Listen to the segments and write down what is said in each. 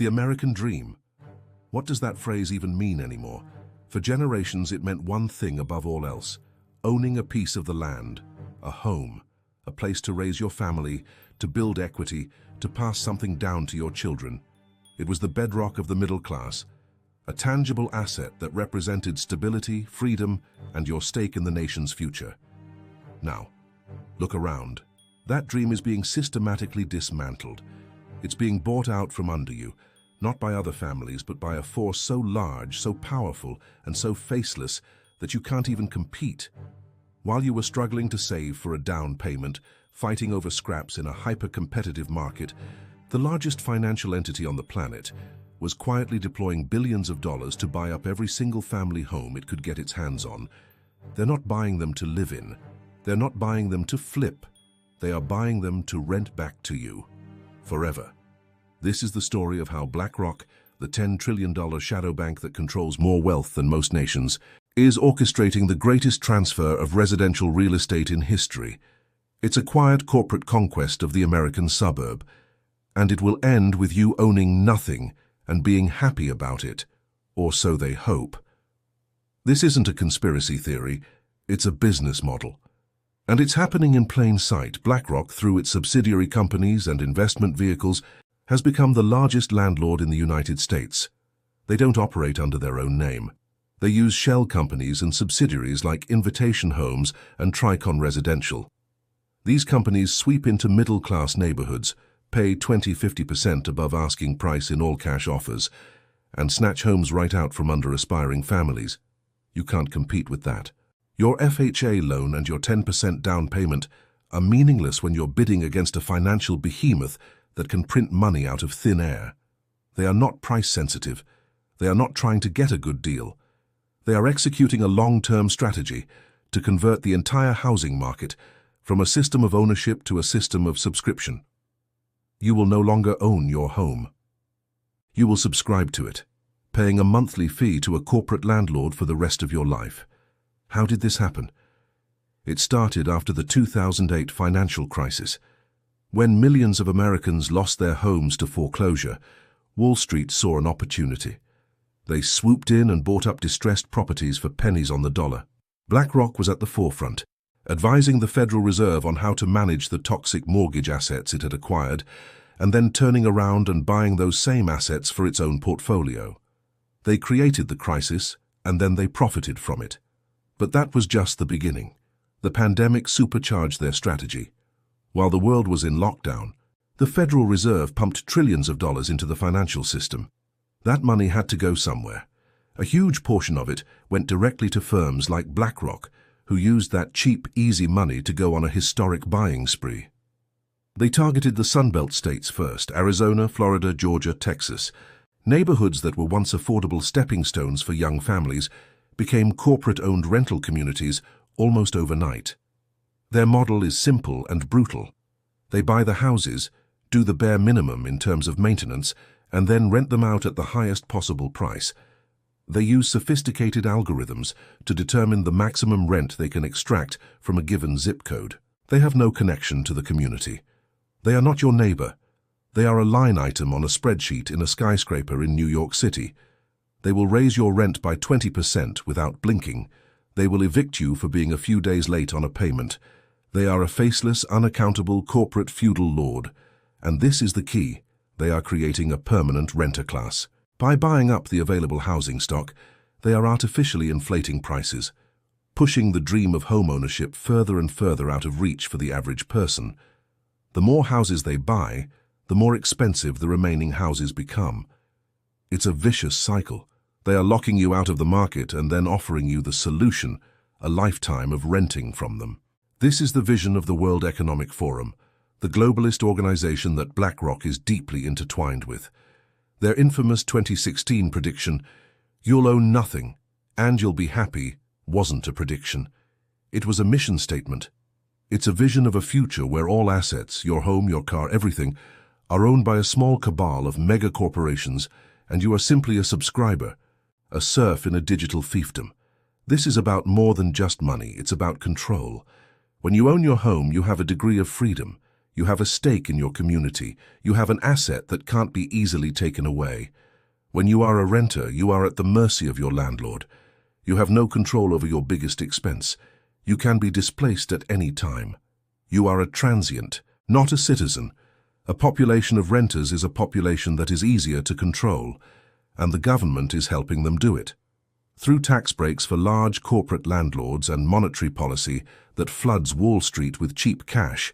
The American dream. What does that phrase even mean anymore? For generations, it meant one thing above all else: owning a piece of the land, a home, a place to raise your family, to build equity, to pass something down to your children. It was the bedrock of the middle class, a tangible asset that represented stability, freedom, and your stake in the nation's future. Now, look around. That dream is being systematically dismantled. It's being bought out from under you, not by other families, but by a force so large, so powerful, and so faceless that you can't even compete. While you were struggling to save for a down payment, fighting over scraps in a hyper-competitive market, the largest financial entity on the planet was quietly deploying billions of dollars to buy up every single family home it could get its hands on. They're not buying them to live in. They're not buying them to flip. They are buying them to rent back to you, forever. This is the story of how BlackRock, the $10 trillion shadow bank that controls more wealth than most nations, is orchestrating the greatest transfer of residential real estate in history. It's a quiet corporate conquest of the American suburb, and it will end with you owning nothing and being happy about it, or so they hope. This isn't a conspiracy theory, it's a business model. And it's happening in plain sight. BlackRock, through its subsidiary companies and investment vehicles, has become the largest landlord in the United States. They don't operate under their own name. They use shell companies and subsidiaries like Invitation Homes and Tricon Residential. These companies sweep into middle-class neighborhoods, pay 20–50% above asking price in all-cash offers, and snatch homes right out from under aspiring families. You can't compete with that. Your FHA loan and your 10% down payment are meaningless when you're bidding against a financial behemoth that can print money out of thin air. They are not price-sensitive. They are not trying to get a good deal. They are executing a long-term strategy to convert the entire housing market from a system of ownership to a system of subscription. You will no longer own your home. You will subscribe to it, paying a monthly fee to a corporate landlord for the rest of your life. How did this happen? It started after the 2008 financial crisis. When millions of Americans lost their homes to foreclosure, Wall Street saw an opportunity. They swooped in and bought up distressed properties for pennies on the dollar. BlackRock was at the forefront, advising the Federal Reserve on how to manage the toxic mortgage assets it had acquired, and then turning around and buying those same assets for its own portfolio. They created the crisis, and then they profited from it. But that was just the beginning. The pandemic supercharged their strategy. While the world was in lockdown, the Federal Reserve pumped trillions of dollars into the financial system. That money had to go somewhere. A huge portion of it went directly to firms like BlackRock, who used that cheap, easy money to go on a historic buying spree. They targeted the Sunbelt states first: Arizona, Florida, Georgia, Texas. Neighborhoods that were once affordable stepping stones for young families became corporate-owned rental communities almost overnight. Their model is simple and brutal. They buy the houses, do the bare minimum in terms of maintenance, and then rent them out at the highest possible price. They use sophisticated algorithms to determine the maximum rent they can extract from a given zip code. They have no connection to the community. They are not your neighbor. They are a line item on a spreadsheet in a skyscraper in New York City. They will raise your rent by 20% without blinking. They will evict you for being a few days late on a payment. They are a faceless, unaccountable corporate feudal lord. And this is the key. They are creating a permanent renter class. By buying up the available housing stock, they are artificially inflating prices, pushing the dream of homeownership further and further out of reach for the average person. The more houses they buy, the more expensive the remaining houses become. It's a vicious cycle. They are locking you out of the market and then offering you the solution, a lifetime of renting from them. This is the vision of the World Economic Forum, the globalist organization that BlackRock is deeply intertwined with. Their infamous 2016 prediction, "You'll own nothing and you'll be happy," wasn't a prediction. It was a mission statement. It's a vision of a future where all assets, your home, your car, everything, are owned by a small cabal of mega corporations, and you are simply a subscriber, a serf in a digital fiefdom. This is about more than just money. It's about control. When you own your home, you have a degree of freedom. You have a stake in your community. You have an asset that can't be easily taken away. When you are a renter, you are at the mercy of your landlord. You have no control over your biggest expense. You can be displaced at any time. You are a transient, not a citizen. A population of renters is a population that is easier to control, and the government is helping them do it. Through tax breaks for large corporate landlords and monetary policy that floods Wall Street with cheap cash,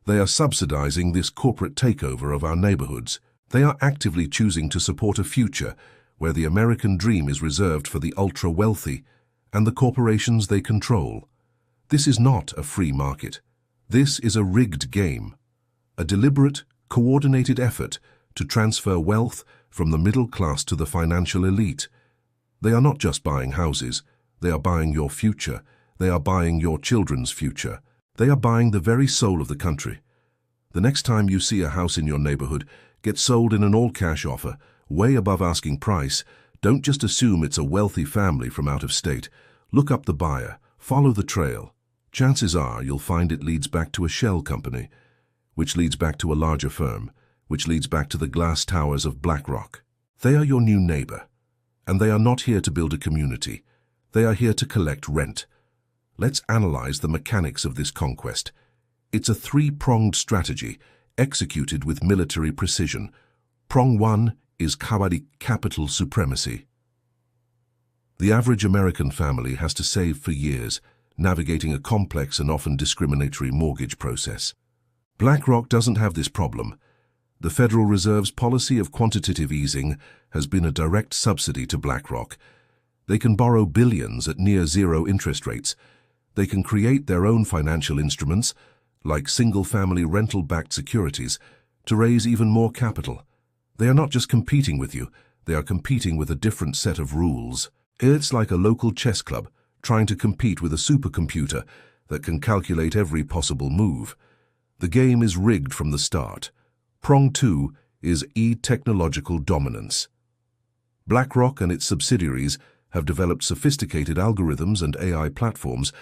they are subsidizing this corporate takeover of our neighborhoods. They are actively choosing to support a future where the American dream is reserved for the ultra-wealthy and the corporations they control. This is not a free market. This is a rigged game, a deliberate, coordinated effort to transfer wealth from the middle class to the financial elite. They are not just buying houses, they are buying your future, they are buying your children's future. They are buying the very soul of the country. The next time you see a house in your neighborhood get sold in an all-cash offer, way above asking price, don't just assume it's a wealthy family from out of state. Look up the buyer, follow the trail. Chances are you'll find it leads back to a shell company, which leads back to a larger firm, which leads back to the glass towers of BlackRock. They are your new neighbor, and they are not here to build a community. They are here to collect rent. Let's analyze the mechanics of this conquest. It's a three-pronged strategy, executed with military precision. Prong 1 is kawari, capital supremacy. The average American family has to save for years, navigating a complex and often discriminatory mortgage process. BlackRock doesn't have this problem. The Federal Reserve's policy of quantitative easing has been a direct subsidy to BlackRock. They can borrow billions at near-zero interest rates. They can create their own financial instruments, like single-family rental-backed securities, to raise even more capital. They are not just competing with you, they are competing with a different set of rules. It's like a local chess club trying to compete with a supercomputer that can calculate every possible move. The game is rigged from the start. Prong 2 is technological dominance. BlackRock and its subsidiaries have developed sophisticated algorithms and AI platforms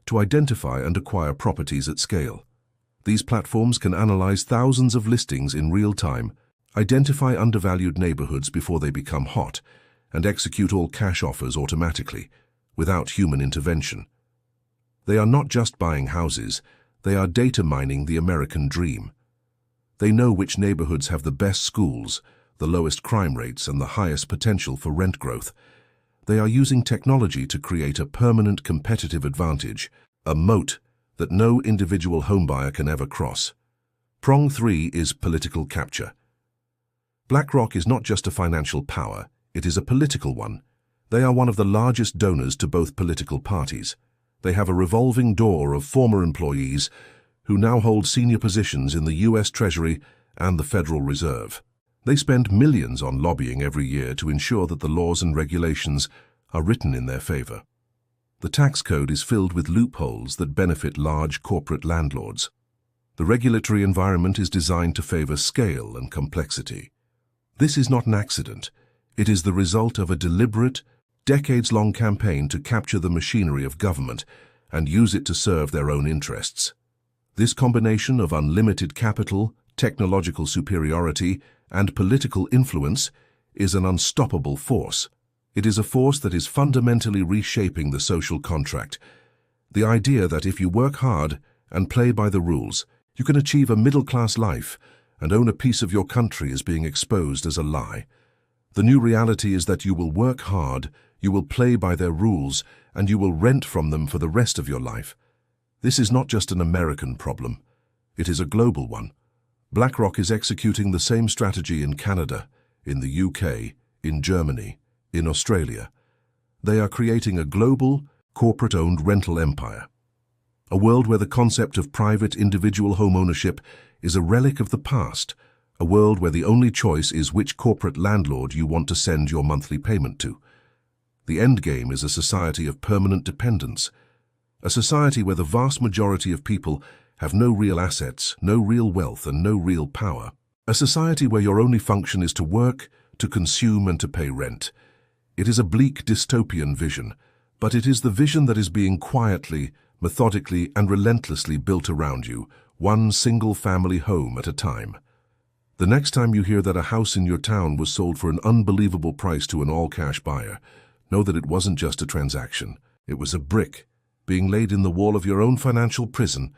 to identify and acquire properties at scale. These platforms can analyze thousands of listings in real time, identify undervalued neighborhoods before they become hot, and execute all cash offers automatically, without human intervention. They are not just buying houses, they are data mining the American dream. They know which neighborhoods have the best schools, the lowest crime rates, and the highest potential for rent growth. They are using technology to create a permanent competitive advantage, a moat that no individual homebuyer can ever cross. Prong 3 is political capture. BlackRock is not just a financial power, it is a political one. They are one of the largest donors to both political parties. They have a revolving door of former employees who now hold senior positions in the US Treasury and the Federal Reserve. They spend millions on lobbying every year to ensure that the laws and regulations are written in their favor. The tax code is filled with loopholes that benefit large corporate landlords. The regulatory environment is designed to favor scale and complexity. This is not an accident. It is the result of a deliberate, decades-long campaign to capture the machinery of government and use it to serve their own interests. This combination of unlimited capital, technological superiority, and political influence is an unstoppable force. It is a force that is fundamentally reshaping the social contract. The idea that if you work hard and play by the rules, you can achieve a middle-class life and own a piece of your country is being exposed as a lie. The new reality is that you will work hard, you will play by their rules, and you will rent from them for the rest of your life. This is not just an American problem. It is a global one. BlackRock is executing the same strategy in Canada, in the UK, in Germany, in Australia. They are creating a global, corporate-owned rental empire. A world where the concept of private individual homeownership is a relic of the past. A world where the only choice is which corporate landlord you want to send your monthly payment to. The end game is a society of permanent dependence. A society where the vast majority of people have no real assets, no real wealth, and no real power. A society where your only function is to work, to consume, and to pay rent. It is a bleak dystopian vision, but it is the vision that is being quietly, methodically, and relentlessly built around you, one single-family home at a time. The next time you hear that a house in your town was sold for an unbelievable price to an all-cash buyer, know that it wasn't just a transaction. It was a brick being laid in the wall of your own financial prison